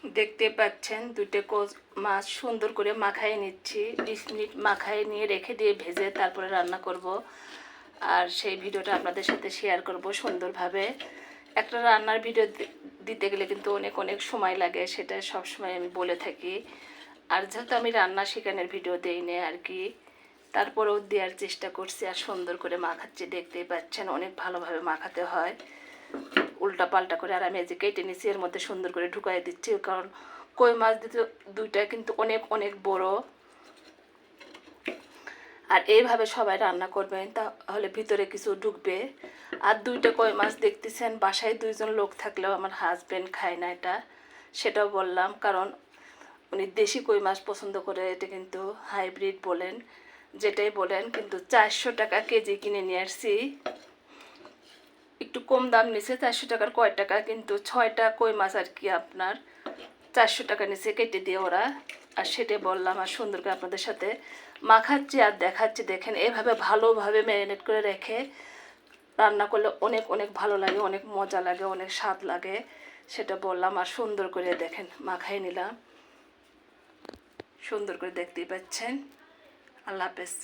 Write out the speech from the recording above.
দেখতে পাচ্ছেন দুটো মাছ সুন্দর করে মাখায় নিচ্ছি। 20 মিনিট মাখায় নিয়ে রেখে দিয়ে ভেজে তারপরে রান্না করব। আর সেই ভিডিওটা আপনাদের সাথে শেয়ার করব সুন্দরভাবে। একটা রান্নার ভিডিও দিতে গেলে কিন্তু অনেক অনেক সময় লাগে, সেটা সবসময় আমি বলে থাকি। আর যেহেতু আমি রান্না শেখানোর ভিডিও দিই না আর কি, তারপরেও দেওয়ার চেষ্টা করছি। আর সুন্দর করে মাখাচ্ছি, দেখতেই পাচ্ছেন অনেক ভালোভাবে মাখাতে হয়, উল্টা পাল্টা করে। আর আমি এই যে কেটে নিচ্ছি, এর মধ্যে সুন্দর করে ঢুকাই দিচ্ছি, কারণ কই মাছ দিতে দুইটা কিন্তু অনেক অনেক বড়। আর এইভাবে সবাই রান্না করবেন, তাহলে ভিতরে কিছু ঢুকবে। আর দুইটা কই মাছ দেখতেছেন, বাসায় 2জন লোক থাকলেও আমার হাজব্যান্ড খায় না এটা, সেটাও বললাম। কারণ উনি দেশি কই মাছ পছন্দ করে, এটা কিন্তু হাইব্রিড বলেন যেটাই বলেন, কিন্তু 400 টাকা কেজি কিনে নিয়ে আসছি। একটু কম দাম নিছে, 400 টাকার কয় টাকা, কিন্তু 6টা কই মাছ আর কি আপনার 400 টাকা নিচে কেটে দিয়ে ওরা। আর সেটা বললাম, আর সুন্দর করে আপনাদের সাথে মাখাচ্ছি আর দেখাচ্ছি। দেখেন এভাবে ভালোভাবে ম্যারিনেট করে রেখে রান্না করলে অনেক অনেক ভালো লাগে, অনেক মজা লাগে, অনেক স্বাদ লাগে, সেটা বললাম। আর সুন্দর করে দেখেন মাখাই নিলাম, সুন্দর করে দেখতেই পাচ্ছেন। আল্লাহ হাফেজ।